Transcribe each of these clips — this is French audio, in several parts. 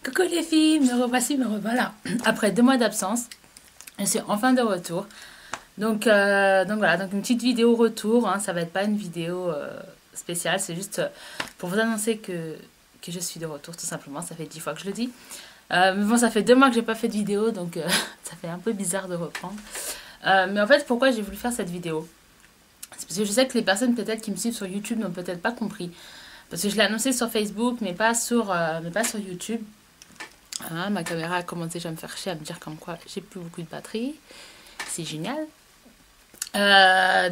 Coucou les filles, me revoici, me revoilà. Après 2 mois d'absence, je suis enfin de retour. Donc voilà, donc une petite vidéo retour, hein, ça va être pas une vidéo spéciale, c'est juste pour vous annoncer que je suis de retour tout simplement, ça fait 10 fois que je le dis. Mais bon, ça fait 2 mois que j'ai pas fait de vidéo, donc ça fait un peu bizarre de reprendre. Mais en fait, pourquoi j'ai voulu faire cette vidéo? C'est parce que je sais que les personnes peut-être qui me suivent sur YouTube n'ont peut-être pas compris. Parce que je l'ai annoncé sur Facebook, mais pas sur YouTube. Ah, ma caméra a commencé déjà à me faire chier, à me dire comme quoi j'ai plus beaucoup de batterie. C'est génial.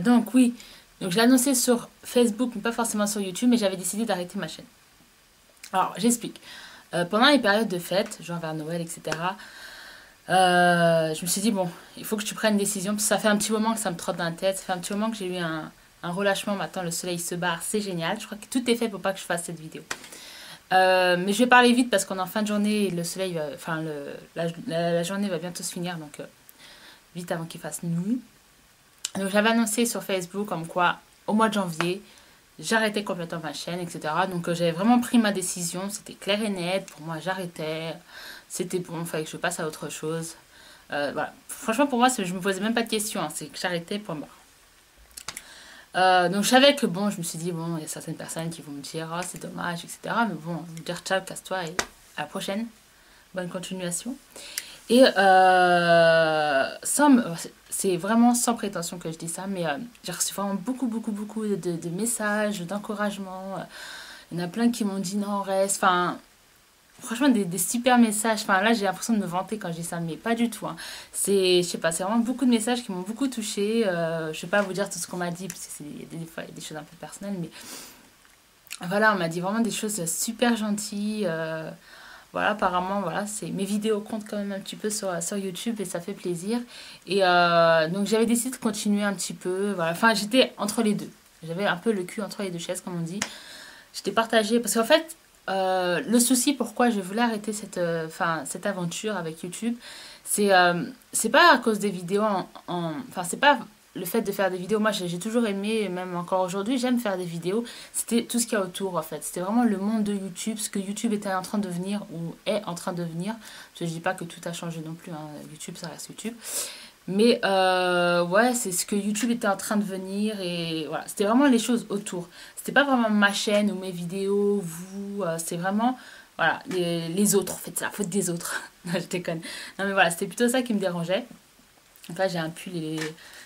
Donc oui, donc je l'ai annoncé sur Facebook, mais pas forcément sur YouTube, mais j'avais décidé d'arrêter ma chaîne. Alors, j'explique. Pendant les périodes de fête, genre vers Noël, etc., je me suis dit, bon, il faut que tu prennes une décision, parce que ça fait un petit moment que ça me trotte dans la tête, ça fait un petit moment que j'ai eu un relâchement, maintenant le soleil se barre, c'est génial. Je crois que tout est fait pour pas que je fasse cette vidéo. Mais je vais parler vite parce qu'on est en fin de journée et le soleil va, enfin la journée va bientôt se finir, donc vite avant qu'il fasse nuit. Donc j'avais annoncé sur Facebook comme quoi au mois de janvier j'arrêtais complètement ma chaîne, etc. Donc j'avais vraiment pris ma décision, c'était clair et net, pour moi j'arrêtais, c'était bon, il fallait que je passe à autre chose. Voilà. Franchement pour moi je me posais même pas de questions, hein, c'est que j'arrêtais pour moi. Donc je savais que bon, je me suis dit, bon, il y a certaines personnes qui vont me dire, oh, c'est dommage, etc. Mais bon, me dire ciao, casse-toi et à la prochaine. Bonne continuation. Et c'est vraiment sans prétention que je dis ça, mais j'ai reçu vraiment beaucoup de messages, d'encouragement. Il y en a plein qui m'ont dit non, reste. Enfin, franchement, des super messages. Enfin, là, j'ai l'impression de me vanter quand je dis ça, mais pas du tout, hein. Je sais pas, c'est vraiment beaucoup de messages qui m'ont beaucoup touchée. Je vais pas vous dire tout ce qu'on m'a dit, parce que des fois, il y a des choses un peu personnelles, mais voilà, on m'a dit vraiment des choses super gentilles. Voilà, apparemment, voilà, mes vidéos comptent quand même un petit peu sur YouTube et ça fait plaisir. Et donc, j'avais décidé de continuer un petit peu. Voilà. Enfin, j'étais entre les deux. J'avais un peu le cul entre les deux chaises, comme on dit. J'étais partagée. Parce qu'en fait, le souci pourquoi je voulais arrêter cette aventure avec YouTube, c'est pas à cause des vidéos enfin, c'est pas le fait de faire des vidéos. Moi, j'ai toujours aimé, et même encore aujourd'hui, j'aime faire des vidéos. C'était tout ce qu'il y a autour, en fait. C'était vraiment le monde de YouTube, ce que YouTube était en train de devenir, ou est en train de devenir. Je dis pas que tout a changé non plus, hein. YouTube, ça reste YouTube. Mais ouais, c'est ce que YouTube était en train de devenir. Et voilà, c'était vraiment les choses autour. C'était pas vraiment ma chaîne ou mes vidéos, vous. C'est vraiment, voilà, les autres, en fait. C'est la faute des autres. Non, je déconne. Non, mais voilà, c'était plutôt ça qui me dérangeait. Donc là, j'ai un pull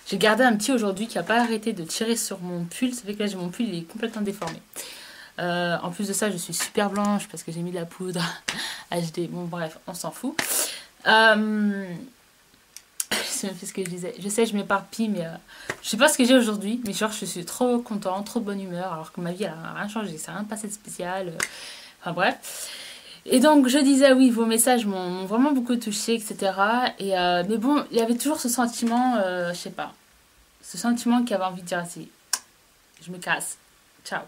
j'ai gardé un petit aujourd'hui qui n'a pas arrêté de tirer sur mon pull. Ça fait que là, j'ai mon pull, il est complètement déformé. En plus de ça, je suis super blanche parce que j'ai mis de la poudre HD. Bon, bref, on s'en fout. Je sais même plus ce que je disais. Je sais, je m'éparpille, mais je sais pas ce que j'ai aujourd'hui. Mais genre, je suis trop contente, trop de bonne humeur, alors que ma vie, elle a rien changé. Ça n'a rien passé de spécial. Enfin, bref. Et donc, je disais, oui, vos messages m'ont vraiment beaucoup touchée, etc. Mais bon, il y avait toujours ce sentiment, je sais pas, ce sentiment qui avait envie de dire, si, je me casse, ciao.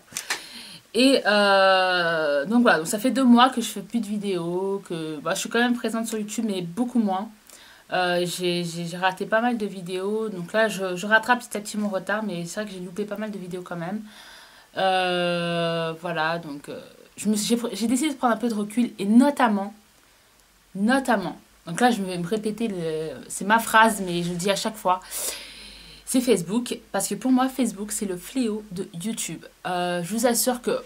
Et donc voilà, donc ça fait 2 mois que je fais plus de vidéos, que bah, je suis quand même présente sur YouTube, mais beaucoup moins. J'ai raté pas mal de vidéos, donc là, je rattrape petit à petit mon retard, mais c'est vrai que j'ai loupé pas mal de vidéos quand même. Voilà, donc j'ai décidé de prendre un peu de recul et notamment, donc là je vais me répéter, c'est ma phrase mais je le dis à chaque fois, c'est Facebook, parce que pour moi Facebook c'est le fléau de YouTube. Je vous assure que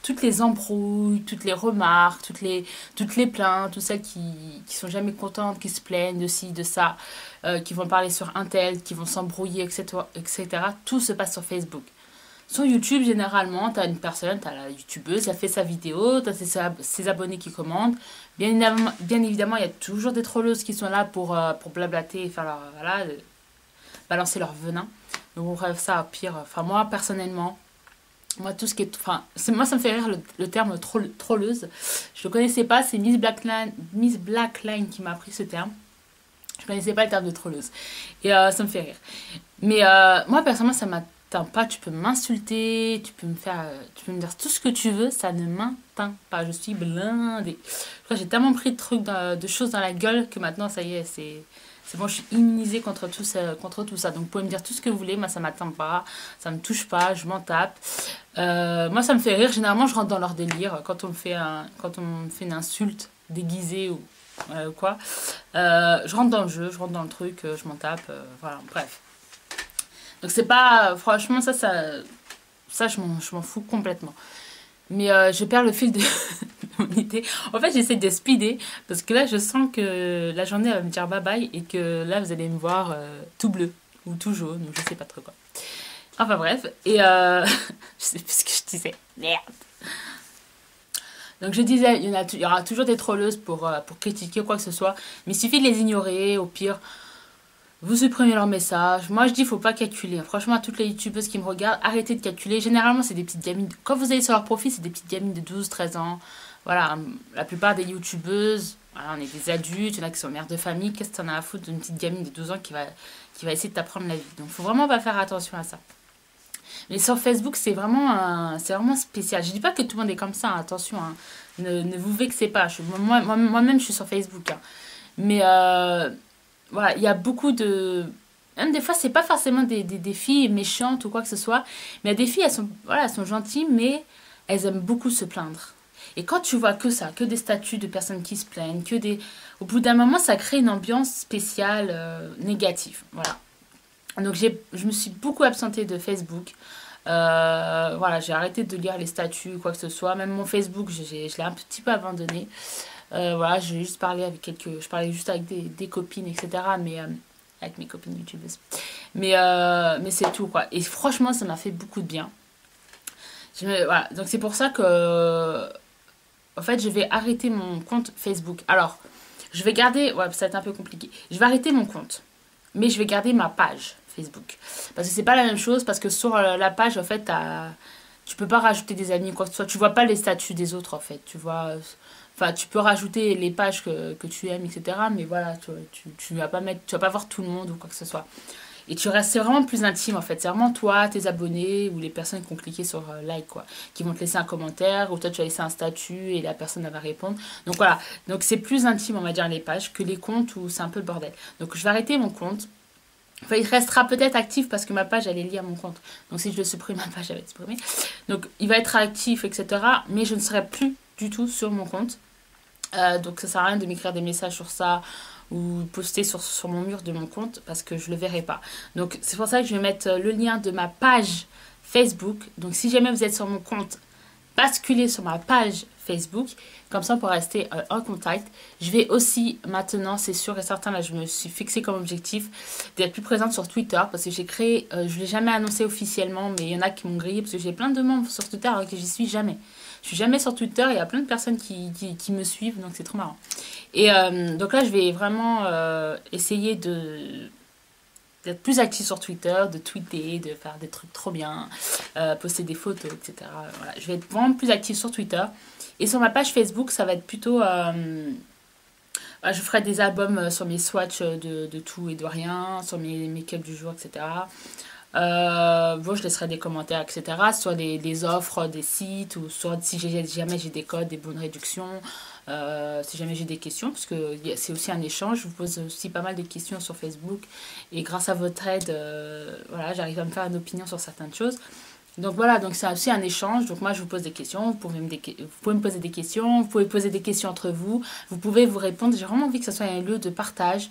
toutes les embrouilles, toutes les remarques, toutes les plaintes, toutes celles qui sont jamais contentes, qui se plaignent de ci, de ça, qui vont parler sur un tel, qui vont s'embrouiller, etc., tout se passe sur Facebook. Sur YouTube, généralement, tu as une personne, tu as la youtubeuse, elle fait sa vidéo, tu as ses abonnés qui commandent. Bien évidemment, il y a toujours des trolleuses qui sont là pour blablater et faire voilà, balancer leur venin. Donc, on rêve ça à pire. Enfin, moi, personnellement, moi, tout ce qui est. Enfin, moi, ça me fait rire le terme trolleuse. Je ne le connaissais pas, c'est Miss Blackline qui m'a appris ce terme. Je ne connaissais pas le terme de trolleuse. Et ça me fait rire. Mais moi, personnellement, ça m'a pas, tu peux m'insulter, tu peux me dire tout ce que tu veux, ça ne m'atteint pas, je suis blindée. Je crois que j'ai tellement pris de trucs, de choses dans la gueule que maintenant ça y est, c'est bon, je suis immunisée contre tout ça. Donc vous pouvez me dire tout ce que vous voulez, moi ça m'atteint pas, ça me touche pas, je m'en tape. Moi ça me fait rire, généralement je rentre dans leur délire quand on me fait une insulte. déguisée ou quoi. Je rentre dans le jeu, je rentre dans le truc, je m'en tape, voilà, bref. Donc c'est pas, franchement, ça je m'en fous complètement. Mais je perds le fil de mon idée. En fait, j'essaie de speeder parce que là, je sens que la journée va me dire bye bye et que là, vous allez me voir tout bleu ou tout jaune ou je sais pas trop quoi. Enfin bref, et je sais plus ce que je disais. Merde. Donc je disais, il y aura toujours des trolleuses pour critiquer quoi que ce soit, mais il suffit de les ignorer, au pire, vous supprimez leurs messages. Moi je dis, faut pas calculer. Franchement, à toutes les youtubeuses qui me regardent, arrêtez de calculer. Généralement, c'est des petites gamines. Quand vous allez sur leur profil, c'est des petites gamines de 12, 13 ans. Voilà, la plupart des youtubeuses, voilà, on est des adultes, il y en a qui sont mères de famille. Qu'est-ce que t'en as à foutre d'une petite gamine de 12 ans qui va essayer de t'apprendre la vie. Donc faut vraiment pas faire attention à ça. Mais sur Facebook, c'est vraiment spécial. Je dis pas que tout le monde est comme ça, hein, attention, hein. Ne vous vexez pas. Moi-même, je suis sur Facebook, hein. Mais voilà, il y a beaucoup de... Même des fois, c'est pas forcément des filles méchantes ou quoi que ce soit. Mais il y a des filles, elles sont gentilles, mais elles aiment beaucoup se plaindre. Et quand tu vois que ça, que des statuts de personnes qui se plaignent, au bout d'un moment, ça crée une ambiance spéciale, négative. Voilà. Donc je me suis beaucoup absentée de Facebook. Voilà, j'ai arrêté de lire les statuts, quoi que ce soit. Même mon Facebook, je l'ai un petit peu abandonné. Voilà, je parlais juste avec des copines, etc. Mais avec mes copines youtubeuses. Mais c'est tout, quoi. Et franchement, ça m'a fait beaucoup de bien. Voilà, donc c'est pour ça que, en fait, je vais arrêter mon compte Facebook. Alors, je vais garder, ouais, ça va être un peu compliqué. Je vais arrêter mon compte, mais je vais garder ma page Facebook. Parce que c'est pas la même chose, parce que sur la page, en fait, tu peux pas rajouter des amis, quoi que ce soit. Tu vois pas les statuts des autres, en fait. Tu vois, enfin, tu peux rajouter les pages que tu aimes, etc. Mais voilà, tu vas pas tu vas pas voir tout le monde ou quoi que ce soit. Et c'est vraiment plus intime en fait. C'est vraiment toi, tes abonnés ou les personnes qui ont cliqué sur like quoi, qui vont te laisser un commentaire ou toi tu vas laisser un statut et la personne elle va répondre. Donc voilà, donc c'est plus intime on va dire les pages que les comptes où c'est un peu le bordel. Donc je vais arrêter mon compte. Enfin, il restera peut-être actif parce que ma page elle est liée à mon compte. Donc si je le supprime, ma page elle va être supprimée. Donc il va être actif, etc. Mais je ne serai plus du tout sur mon compte. Donc ça sert à rien de m'écrire des messages sur ça ou poster sur mon mur de mon compte parce que je le verrai pas. Donc c'est pour ça que je vais mettre le lien de ma page Facebook. Donc si jamais vous êtes sur mon compte, basculez sur ma page Facebook. Comme ça on pourra rester en contact. Je vais aussi maintenant, c'est sûr et certain, là je me suis fixé comme objectif d'être plus présente sur Twitter parce que j'ai créé, je ne l'ai jamais annoncé officiellement mais il y en a qui m'ont grillé parce que j'ai plein de membres sur Twitter alors que j'y suis jamais. Je suis jamais sur Twitter, il y a plein de personnes qui me suivent, donc c'est trop marrant. Et donc là, je vais vraiment essayer d'être plus active sur Twitter, de tweeter, de faire des trucs trop bien, poster des photos, etc. Voilà. Je vais être vraiment plus active sur Twitter. Et sur ma page Facebook, ça va être plutôt... je ferai des albums sur mes swatchs de tout et de rien, sur mes make-up du jour, etc. Bon, je laisserai des commentaires, etc. Sur les offres des sites ou sur si jamais j'ai des codes, des bonnes réductions, si jamais j'ai des questions, parce que c'est aussi un échange. Je vous pose aussi pas mal de questions sur Facebook et grâce à votre aide, voilà, j'arrive à me faire une opinion sur certaines choses. Donc voilà, donc c'est aussi un échange. Donc moi je vous pose des questions, vous pouvez me poser des questions, vous pouvez poser des questions entre vous, vous pouvez vous répondre. J'ai vraiment envie que ce soit un lieu de partage.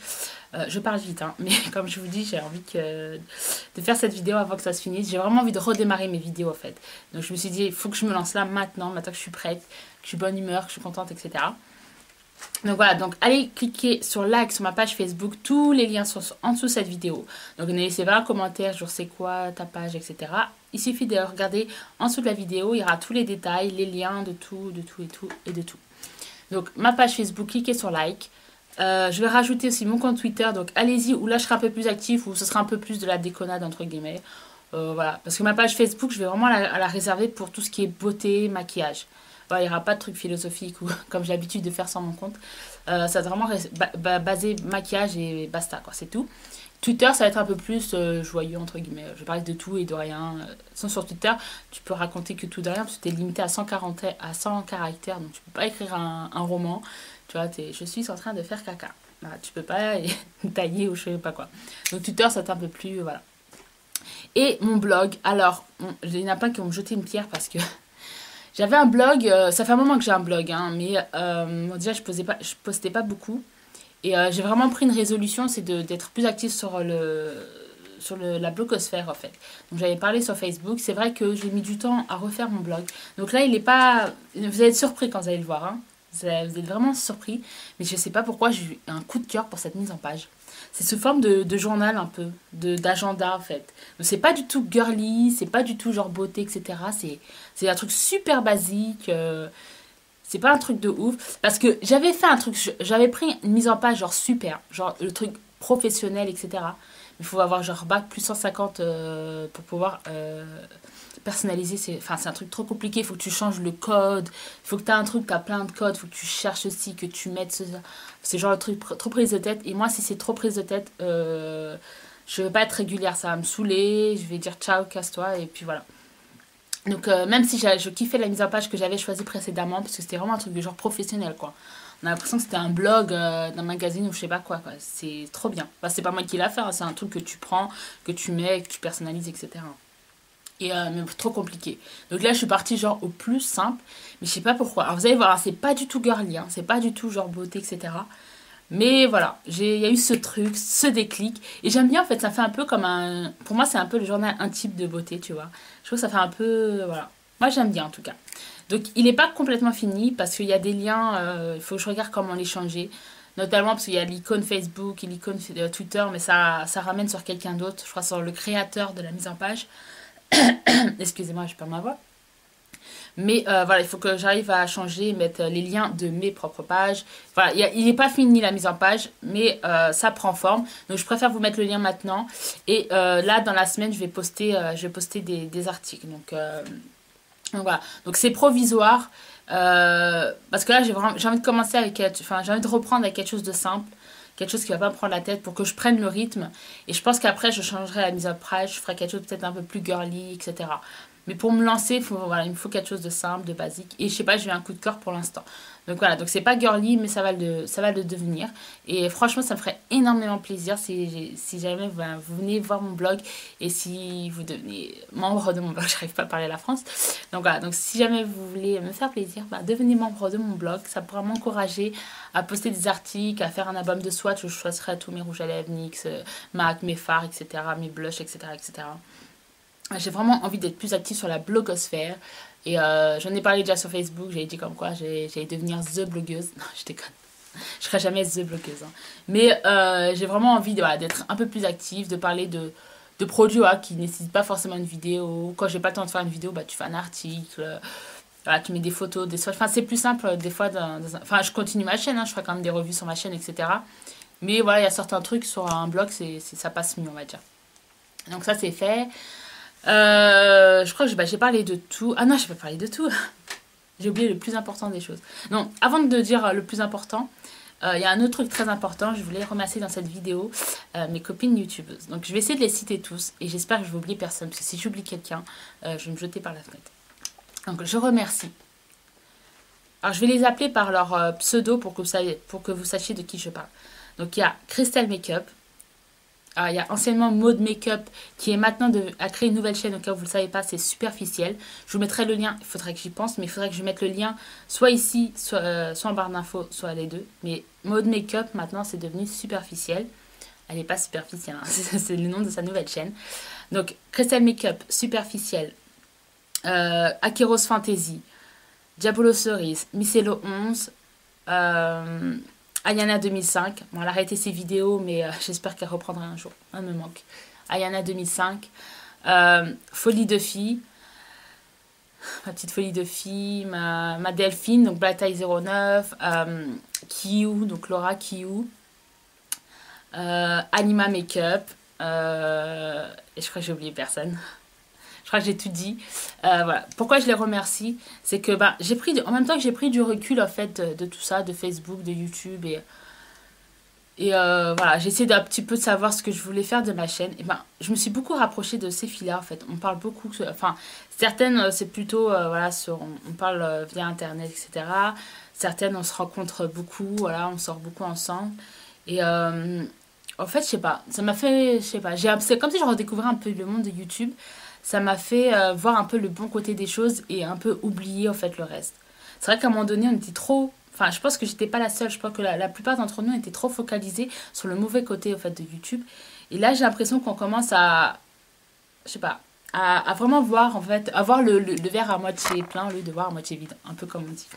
Je parle vite, hein, mais comme je vous dis, j'ai envie de faire cette vidéo avant que ça se finisse. J'ai vraiment envie de redémarrer mes vidéos en fait. Donc je me suis dit, il faut que je me lance là maintenant que je suis prête, que je suis bonne humeur, que je suis contente, etc. Donc voilà, donc allez cliquer sur like sur ma page Facebook, tous les liens sont en dessous de cette vidéo. Donc ne laissez pas un commentaire, genre c'est quoi ta page, etc. Il suffit de regarder en dessous de la vidéo, il y aura tous les détails, les liens de tout et de tout. Donc ma page Facebook, cliquez sur like. Je vais rajouter aussi mon compte Twitter, donc allez-y, où là je serai un peu plus actif, où ce sera un peu plus de la déconnade entre guillemets. Voilà, parce que ma page Facebook, je vais vraiment la réserver pour tout ce qui est beauté, maquillage. Voilà, il n'y aura pas de trucs philosophiques ou comme j'ai l'habitude de faire sur mon compte. Ça va vraiment basé maquillage et basta, quoi, c'est tout. Twitter, ça va être un peu plus joyeux, entre guillemets. Je vais parler de tout et de rien. Sur Twitter, tu peux raconter que tout de rien, parce que tu es limité à 100 caractères, donc tu peux pas écrire un roman. Tu vois, je suis en train de faire caca. Bah, tu peux pas tailler ou je sais pas quoi. Donc Twitter, ça va être un peu plus... voilà. Et mon blog, alors, il y en a pas qui vont me jeter une pierre parce que J'avais un blog, ça fait un moment que j'ai un blog, hein, mais bon, déjà je postais pas beaucoup. Et j'ai vraiment pris une résolution, c'est d'être plus active sur la blogosphère en fait. Donc j'avais parlé sur Facebook, c'est vrai que j'ai mis du temps à refaire mon blog. Donc là il est pas... Vous allez être surpris quand vous allez le voir, hein. Vous êtes vraiment surpris, mais je sais pas pourquoi j'ai eu un coup de cœur pour cette mise en page. C'est sous forme de journal un peu, d'agenda en fait. Donc c'est pas du tout girly, c'est pas du tout genre beauté, etc. C'est un truc super basique. C'est pas un truc de ouf. Parce que j'avais fait un truc, j'avais pris une mise en page genre super, genre le truc professionnel, etc. Il faut avoir genre bac plus 150 pour pouvoir personnaliser. Enfin, c'est un truc trop compliqué. Il faut que tu changes le code. Il faut que tu aies un truc, tu as plein de codes. Il faut que tu cherches ceci, que tu mettes ce. C'est genre le truc trop prise de tête. Et moi, si c'est trop prise de tête, je vais pas être régulière. Ça va me saouler. Je vais dire ciao, casse-toi. Et puis voilà. Donc, même si je kiffais la mise en page que j'avais choisie précédemment, parce que c'était vraiment un truc de genre professionnel, quoi. On a l'impression que c'était un blog d'un magazine ou je sais pas quoi, quoi. C'est trop bien. Enfin, c'est pas moi qui l'ai fait, hein, c'est un truc que tu prends, que tu mets, que tu personnalises, etc. Et mais trop compliqué. Donc là, je suis partie genre au plus simple, mais je sais pas pourquoi. Alors vous allez voir, hein, c'est pas du tout girly, hein, c'est pas du tout genre beauté, etc. Mais voilà, il y a eu ce truc, ce déclic. Et j'aime bien, en fait, ça fait un peu comme un... Pour moi, c'est un peu le journal intime de beauté, tu vois. Je trouve que ça fait un peu... Voilà. Moi, j'aime bien, en tout cas. Donc, il n'est pas complètement fini, parce qu'il y a des liens, il faut que je regarde comment les changer. Notamment parce qu'il y a l'icône Facebook et l'icône Twitter, mais ça ramène sur quelqu'un d'autre. Je crois sur le créateur de la mise en page. Excusez-moi, je perds ma voix. Mais voilà, il faut que j'arrive à changer, mettre les liens de mes propres pages. Voilà, il n'est pas fini la mise en page, mais ça prend forme. Donc je préfère vous mettre le lien maintenant. Et là, dans la semaine, je vais poster des articles. Donc voilà, donc c'est provisoire. Parce que là, j'ai envie de commencer avec... Enfin, j'ai envie de reprendre avec quelque chose de simple. Quelque chose qui va pas me prendre la tête pour que je prenne le rythme. Et je pense qu'après, je changerai la mise en page. Je ferai quelque chose peut-être un peu plus girly, etc. Mais pour me lancer, voilà, il me faut quelque chose de simple, de basique. Et je sais pas, j'ai eu un coup de cœur pour l'instant. Donc voilà, donc c'est pas girly, mais ça va le devenir. Et franchement, ça me ferait énormément plaisir si jamais vous venez voir mon blog et si vous devenez membre de mon blog. J'arrive pas à parler la France. Donc voilà, donc si jamais vous voulez me faire plaisir, devenez membre de mon blog. Ça pourra m'encourager à poster des articles, à faire un album de swatch où je choisirai tous mes rouges à lèvres, NYX, MAC, mes fards, etc., mes blushs, etc., etc. J'ai vraiment envie d'être plus active sur la blogosphère. Et j'en ai parlé déjà sur Facebook. J'avais dit comme quoi j'allais devenir the blogueuse. Non, je déconne. Je serai jamais the blogueuse. Hein. Mais j'ai vraiment envie d'être un peu plus active, de parler de produits qui ne nécessitent pas forcément une vidéo. Quand j'ai pas le temps de faire une vidéo, tu fais un article. Voilà, tu mets des photos, des swatchs. Enfin, c'est plus simple des fois. Enfin, je continue ma chaîne. Hein, je ferai quand même des revues sur ma chaîne, etc. Mais voilà, il y a certains trucs sur un blog, ça passe mieux, on va dire. Donc ça, c'est fait. Je crois que j'ai parlé de tout. Ah non, je n'ai pas parlé de tout. J'ai oublié le plus important des choses. Non, avant de dire le plus important, il y a un autre truc très important. Je voulais remercier dans cette vidéo mes copines youtubeuses. Donc je vais essayer de les citer tous et j'espère que je vais oublier personne. Parce que si j'oublie quelqu'un, je vais me jeter par la fenêtre. Donc je remercie. Alors je vais les appeler par leur pseudo pour que vous sachiez de qui je parle. Donc il y a Crystal Makeup. Alors, il y a anciennement Mode Makeup qui est maintenant a créé une nouvelle chaîne. Au cas où vous ne le savez pas, c'est Superficiel. Je vous mettrai le lien. Il faudrait que j'y pense, mais il faudrait que je mette le lien soit ici, soit en barre d'infos, soit les deux. Mais Mode Makeup maintenant c'est devenu Superficiel. Elle n'est pas superficielle, hein. C'est le nom de sa nouvelle chaîne. Donc Crystal Makeup, Superficiel, Akeros Fantasy, Diabolo Cerise, Micello 11, Ayana 2005, bon, elle a arrêté ses vidéos, mais j'espère qu'elle reprendra un jour. Elle me manque. Ayana 2005, Folie de fille, ma petite folie de fille, ma Delphine, donc Bataille 09, Kiyu, donc Laura Kiyu, Anima Makeup, et je crois que j'ai oublié personne. Je crois que j'ai tout dit. Voilà. Pourquoi je les remercie, c'est que en même temps que j'ai pris du recul en fait de tout ça, de Facebook, de YouTube et voilà, j'ai essayé d'un petit peu de savoir ce que je voulais faire de ma chaîne. Et je me suis beaucoup rapprochée de ces filles-là en fait. On parle beaucoup, enfin certaines c'est plutôt voilà on parle via internet, etc. Certaines on se rencontre beaucoup, voilà, on sort beaucoup ensemble et en fait je sais pas, ça m'a fait, je sais pas, c'est comme si je redécouvrais un peu le monde de YouTube. ça m'a fait voir un peu le bon côté des choses et un peu oublier en fait le reste. C'est vrai qu'à un moment donné, on était trop... Enfin, je pense que j'étais pas la seule. Je pense que la plupart d'entre nous étaient trop focalisés sur le mauvais côté en fait de YouTube. Et là, j'ai l'impression qu'on commence à... Je sais pas. À vraiment voir en fait... À voir le verre à moitié plein au lieu de voir à moitié vide. Un peu comme on dit.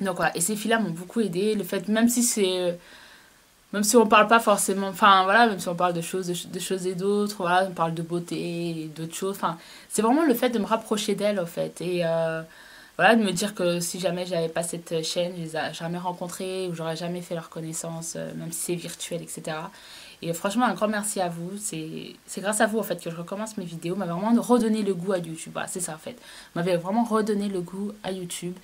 Donc voilà. Et ces filles-là m'ont beaucoup aidé. Le fait, même si c'est... Même si on parle pas forcément, enfin voilà, même si on parle de choses et d'autres, voilà, on parle de beauté et d'autres choses. Enfin, c'est vraiment le fait de me rapprocher d'elle, en fait. Et voilà, de me dire que si jamais j'avais pas cette chaîne, je les ai jamais rencontrées ou j'aurais jamais fait leur connaissance, même si c'est virtuel, etc. Et franchement, un grand merci à vous. C'est grâce à vous, en fait, que je recommence mes vidéos. M'avait vraiment redonné le goût à YouTube. Voilà, c'est ça, en fait. M'avait vraiment redonné le goût à YouTube.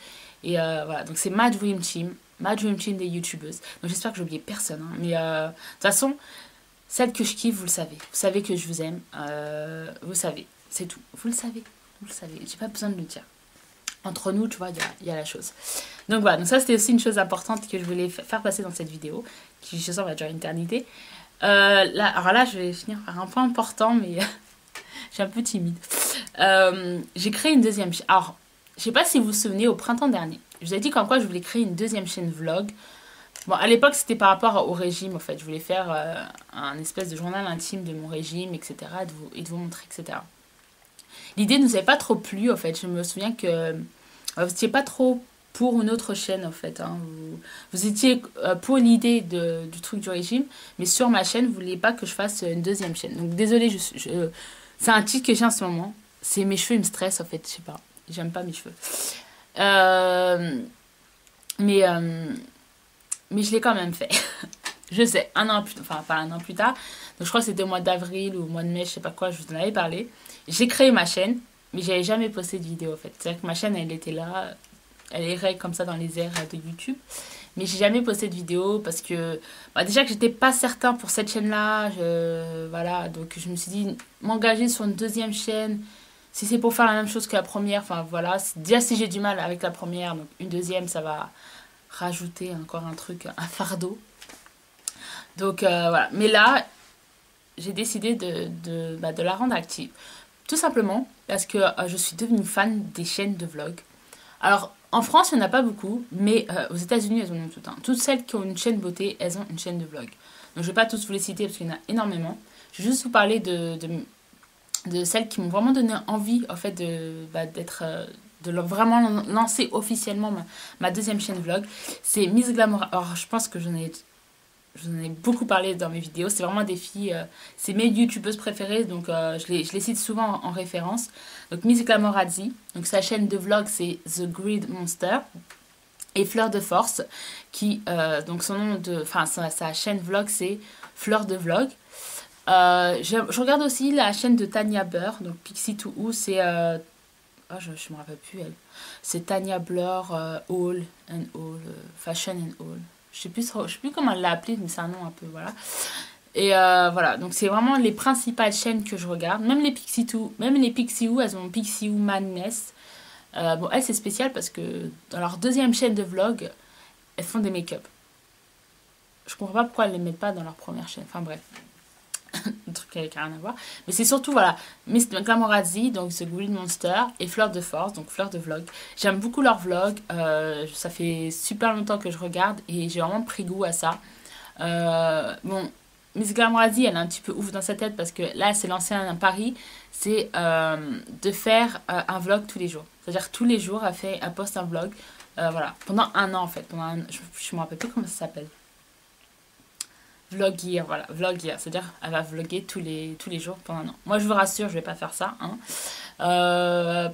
Et voilà, donc c'est ma Dream Team. Ma Dream Team des YouTubeuses. Donc j'espère que j'ai oublié personne. Hein. Mais de toute façon, celle que je kiffe, vous le savez. Vous savez que je vous aime. Vous savez. C'est tout. Vous le savez. Vous le savez. J'ai pas besoin de le dire. Entre nous, tu vois, il y a la chose. Donc voilà, donc ça c'était aussi une chose importante que je voulais faire passer dans cette vidéo, qui je sens va durer une éternité. Alors là, je vais finir par un point important, mais je suis un peu timide. J'ai créé une deuxième chaîne. Alors, je sais pas si vous vous souvenez, au printemps dernier, je vous ai dit qu'en quoi je voulais créer une deuxième chaîne vlog. Bon, à l'époque, c'était par rapport au régime, en fait. Je voulais faire un espèce de journal intime de mon régime, etc. Et de vous montrer, etc. L'idée ne nous avait pas trop plu, en fait. Je me souviens que vous n'étiez pas trop pour une autre chaîne, en fait. Hein. Vous étiez pour l'idée du truc du régime, mais sur ma chaîne, vous ne vouliez pas que je fasse une deuxième chaîne. Donc, désolée, c'est un titre que j'ai en ce moment. C'est mes cheveux, ils me stressent, en fait. Je sais pas. J'aime pas mes cheveux. Mais je l'ai quand même fait. Je sais, un an plus tard, enfin pas un an plus tard. Donc je crois que c'était au mois d'avril ou au mois de mai, je sais pas quoi, je vous en avais parlé. J'ai créé ma chaîne, mais j'avais jamais posté de vidéo en fait. C'est-à-dire que ma chaîne, elle était là, elle errait comme ça dans les airs de YouTube. Mais j'ai jamais posté de vidéo parce que déjà que j'étais pas certain pour cette chaîne-là. Voilà, donc je me suis dit, m'engager sur une deuxième chaîne, si c'est pour faire la même chose que la première, enfin voilà. Déjà si j'ai du mal avec la première, donc une deuxième, ça va rajouter encore un truc, un fardeau. Donc voilà. Mais là, j'ai décidé de la rendre active. Tout simplement parce que je suis devenue fan des chaînes de vlog. Alors, en France, il n'y en a pas beaucoup, mais aux États-Unis, elles en ont toutes. Hein. Toutes celles qui ont une chaîne beauté, elles ont une chaîne de vlog. Donc, je ne vais pas tous vous les citer parce qu'il y en a énormément. Je vais juste vous parler de celles qui m'ont vraiment donné envie, en fait, d'être... de vraiment lancer officiellement ma deuxième chaîne vlog. C'est Miss Glamour. Alors, je pense que je vous en ai beaucoup parlé dans mes vidéos. C'est vraiment des filles, c'est mes youtubeuses préférées, donc je les cite souvent en référence. Donc Miss Glamorazzi, donc sa chaîne de vlog c'est The Grid Monster. Et Fleur de Force, qui, donc son nom de, enfin sa chaîne vlog c'est Fleur de Vlog. Je regarde aussi la chaîne de Tania Burr, donc Pixie to Who, c'est, je me rappelle plus elle. C'est Tania Burr All and All, Fashion and All. Je sais plus comment elle l'a appelé, mais c'est un nom un peu, voilà. Et voilà, donc c'est vraiment les principales chaînes que je regarde. Même les Pixie Who, elles ont Pixie Who Madness. Bon, elles, c'est spécial parce que dans leur deuxième chaîne de vlog, elles font des make-up. Je comprends pas pourquoi elles les mettent pas dans leur première chaîne. Enfin bref, un truc qui n'a rien à voir. Mais c'est surtout, voilà, Miss Glamorazzi, donc The Green Monster, et Fleur de Force, donc Fleur de Vlog. J'aime beaucoup leurs vlogs. Ça fait super longtemps que je regarde et j'ai vraiment pris goût à ça. Bon, Miss Glamorazzi, elle est un petit peu ouf dans sa tête parce que là, elle s'est lancée un pari, c'est de faire un vlog tous les jours. C'est-à-dire tous les jours, elle poste un vlog. Voilà, pendant un an en fait. Je me rappelle plus comment ça s'appelle. Vlog year, voilà, vlog year, c'est-à-dire elle va vlogger tous les jours pendant un an. Moi je vous rassure, je vais pas faire ça, hein,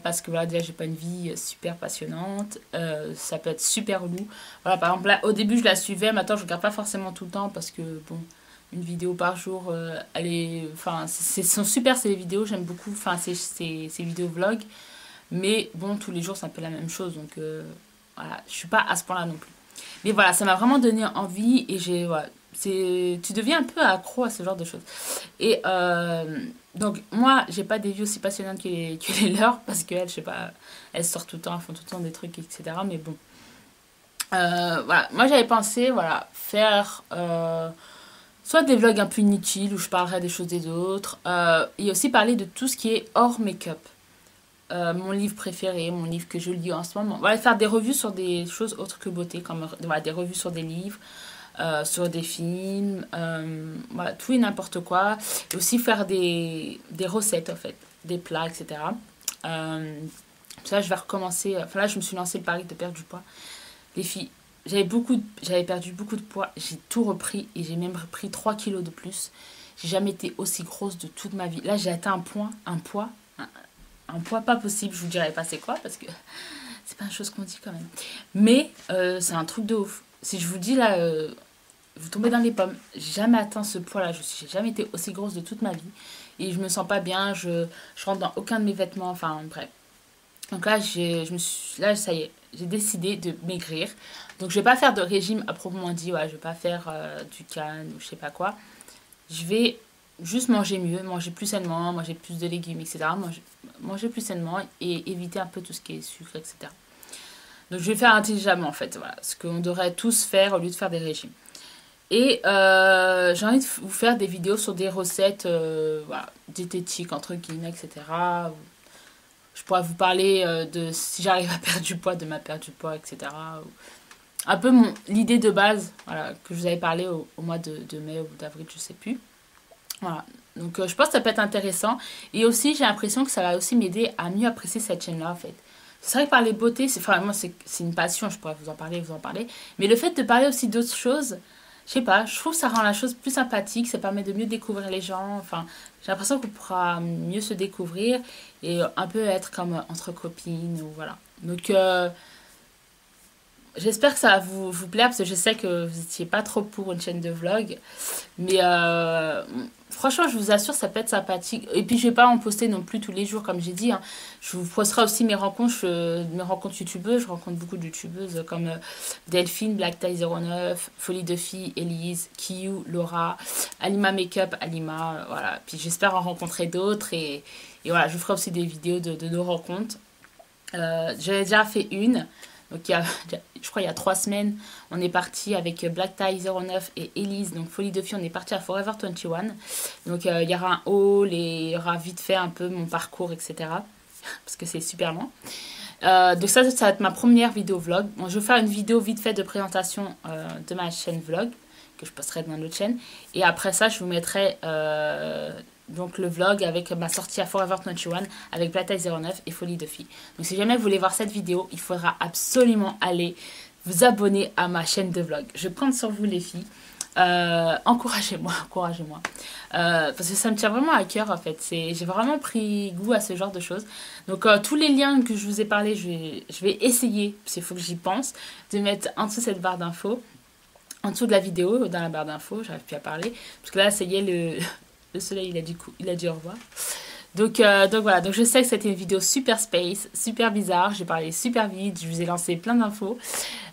parce que voilà, déjà j'ai pas une vie super passionnante, ça peut être super lourd. Voilà, par exemple là, au début je la suivais, maintenant je regarde pas forcément tout le temps parce que bon, une vidéo par jour, elle est, enfin, sont super ces vidéos, j'aime beaucoup, enfin ces vidéos vlog, mais bon, tous les jours c'est un peu la même chose, donc voilà, je suis pas à ce point-là non plus. Mais voilà, ça m'a vraiment donné envie et voilà, tu deviens un peu accro à ce genre de choses. Et donc moi, j'ai pas des vues aussi passionnantes que les leurs parce qu'elles, je sais pas, elles sortent tout le temps, elles font tout le temps des trucs, etc. Mais bon, voilà, moi j'avais pensé, voilà, faire soit des vlogs un peu inutiles où je parlerai des choses des autres. Et aussi parler de tout ce qui est hors make-up. Mon livre préféré, mon livre que je lis en ce moment. Voilà, faire des revues sur des choses autres que beauté, comme voilà, des revues sur des livres, sur des films, voilà, tout et n'importe quoi. Et aussi faire des recettes, en fait, des plats, etc. Ça, je vais recommencer. Enfin, là, je me suis lancé le pari de perdre du poids. Les filles, j'avais perdu beaucoup de poids. J'ai tout repris et j'ai même repris 3 kilos de plus. J'ai jamais été aussi grosse de toute ma vie. Là, j'ai atteint un poids pas possible. Je vous dirai pas c'est quoi parce que c'est pas une chose qu'on dit quand même. Mais c'est un truc de ouf. Si je vous dis là, vous tombez dans les pommes. J'ai jamais atteint ce poids-là. J'ai jamais été aussi grosse de toute ma vie. Et je me sens pas bien. Je rentre dans aucun de mes vêtements. Enfin, bref. Donc là, là, ça y est, j'ai décidé de maigrir. Donc je vais pas faire de régime à proprement dit. Ouais, je vais pas faire du canne ou je sais pas quoi. Je vais juste manger mieux, manger plus sainement, manger plus de légumes, etc. Manger plus sainement et éviter un peu tout ce qui est sucre, etc. Donc je vais faire intelligemment en fait. Voilà, ce qu'on devrait tous faire au lieu de faire des régimes. Et j'ai envie de vous faire des vidéos sur des recettes voilà, diététiques, entre guillemets, etc. Je pourrais vous parler de si j'arrive à perdre du poids, de ma perte du poids, etc. Un peu l'idée de base voilà, que je vous avais parlé au mois de mai ou d'avril, je sais plus. Voilà. Donc je pense que ça peut être intéressant. Et aussi, j'ai l'impression que ça va aussi m'aider à mieux apprécier cette chaîne-là, en fait. C'est vrai que parler beauté, enfin, moi, c'est une passion, je pourrais vous en parler. Mais le fait de parler aussi d'autres choses, je sais pas, je trouve que ça rend la chose plus sympathique, ça permet de mieux découvrir les gens. Enfin, j'ai l'impression qu'on pourra mieux se découvrir et un peu être comme entre copines ou voilà. Donc, j'espère que ça va vous plaire parce que je sais que vous n'étiez pas trop pour une chaîne de vlog. Mais franchement, je vous assure, ça peut être sympathique. Et puis, je vais pas en poster non plus tous les jours, comme j'ai dit. Hein. Je vous posterai aussi mes rencontres youtubeuses. Je rencontre beaucoup de youtubeuses comme Delphine, BlackTie09, Folie de Filles, Elise, Kiyu, Laura, Alima Makeup, Alima. Voilà. Puis, j'espère en rencontrer d'autres. Et voilà, je vous ferai aussi des vidéos de nos rencontres. J'avais déjà fait une. Donc, je crois il y a 3 semaines, on est parti avec BlackTie09 et Elise, donc Folie de Filles, on est parti à Forever 21. Donc, il y aura un haul et il y aura vite fait un peu mon parcours, etc. Parce que c'est super loin. Donc, ça va être ma première vidéo vlog. Bon, je vais faire une vidéo vite fait de présentation de ma chaîne vlog, que je posterai dans l'autre chaîne. Et après ça, je vous mettrai donc le vlog avec ma sortie à Forever 21 avec BlackTie09 et Folie de Filles. Donc si jamais vous voulez voir cette vidéo, il faudra absolument aller vous abonner à ma chaîne de vlog. Je compte sur vous les filles. Encouragez-moi. Parce que ça me tient vraiment à cœur en fait. J'ai vraiment pris goût à ce genre de choses. Donc tous les liens que je vous ai parlé, je vais essayer, parce qu'il faut que j'y pense, de mettre en dessous cette barre d'infos. En dessous de la vidéo, dans la barre d'infos, j'arrive plus à parler. Parce que là, ça y est, le soleil, il a dit au revoir. Donc voilà, donc je sais que c'était une vidéo super space, super bizarre. J'ai parlé super vite, je vous ai lancé plein d'infos.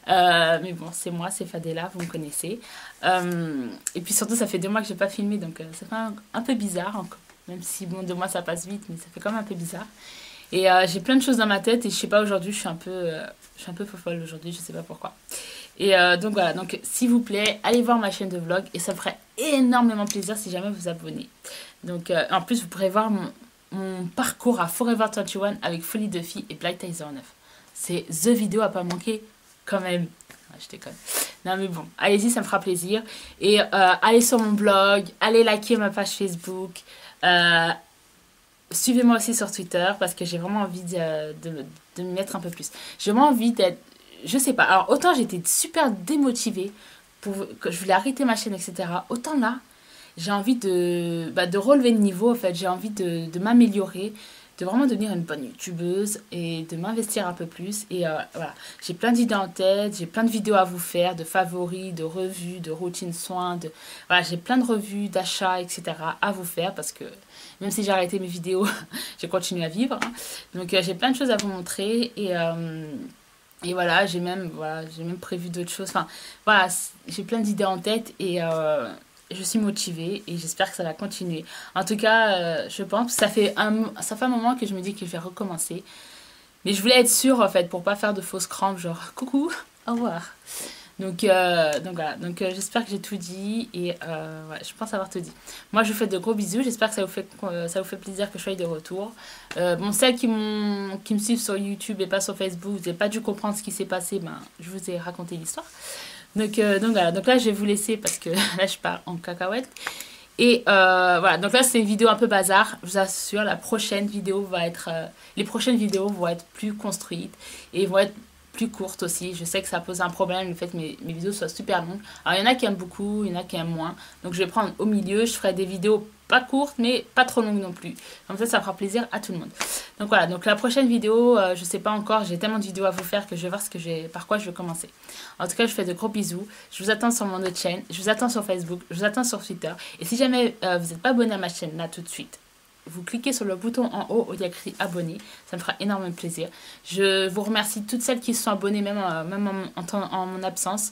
Mais bon, c'est moi, c'est Fadela, vous me connaissez. Et puis surtout, ça fait 2 mois que j'ai pas filmé, donc ça fait un peu bizarre. Encore. Même si, bon, 2 mois, ça passe vite, mais ça fait quand même un peu bizarre. Et j'ai plein de choses dans ma tête et je sais pas, aujourd'hui, je suis un peu folle aujourd'hui, je sais pas pourquoi. Et donc voilà, donc s'il vous plaît, allez voir ma chaîne de vlog et ça me ferait énormément plaisir si jamais vous abonnez. Donc en plus, vous pourrez voir mon parcours à Forever 21 avec Folie de Filles et BlackTie09. C'est the vidéo à pas manquer quand même. Ah, je déconne. Non mais bon, allez-y, ça me fera plaisir. Et allez sur mon blog, allez liker ma page Facebook. Suivez-moi aussi sur Twitter parce que j'ai vraiment envie de me mettre un peu plus. J'ai vraiment envie d'être... Je sais pas. Alors, autant j'étais super démotivée que je voulais arrêter ma chaîne, etc. Autant là, j'ai envie de relever le niveau, en fait. J'ai envie de m'améliorer, de vraiment devenir une bonne youtubeuse et de m'investir un peu plus. Et voilà, j'ai plein d'idées en tête, j'ai plein de vidéos à vous faire, de favoris, de revues, de routines soins. Voilà, j'ai plein de revues, d'achats, etc. à vous faire parce que même si j'ai arrêté mes vidéos, j'ai continué à vivre. Hein. Donc, j'ai plein de choses à vous montrer et voilà, j'ai même prévu d'autres choses. Enfin, voilà, j'ai plein d'idées en tête et je suis motivée et j'espère que ça va continuer. En tout cas, je pense que ça fait un moment que je me dis que je vais recommencer. Mais je voulais être sûre, en fait, pour pas faire de fausses crampes, genre, coucou, au revoir. Donc voilà, j'espère que j'ai tout dit et ouais, je pense avoir tout dit. Moi je vous fais de gros bisous, j'espère que ça vous fait plaisir que je sois de retour. Bon, celles qui me suivent sur YouTube et pas sur Facebook, vous n'avez pas dû comprendre ce qui s'est passé, ben, je vous ai raconté l'histoire. Donc voilà, donc là je vais vous laisser parce que là je pars en cacahuète. Et voilà, donc là c'est une vidéo un peu bazar, je vous assure, les prochaines vidéos vont être plus construites et vont être plus courtes aussi. Je sais que ça pose un problème le fait que mes vidéos soient super longues. Alors il y en a qui aiment beaucoup, il y en a qui aiment moins. Donc je vais prendre au milieu, je ferai des vidéos pas courtes mais pas trop longues non plus. Comme ça fera plaisir à tout le monde. Donc voilà, donc la prochaine vidéo, je sais pas encore, j'ai tellement de vidéos à vous faire que je vais voir par quoi je vais commencer. En tout cas, je vous fais de gros bisous. Je vous attends sur mon autre chaîne, je vous attends sur Facebook, je vous attends sur Twitter. Et si jamais vous n'êtes pas abonné à ma chaîne là tout de suite, vous cliquez sur le bouton en haut où il y a écrit abonner, ça me fera énormément plaisir. Je vous remercie toutes celles qui se sont abonnées, même en mon absence.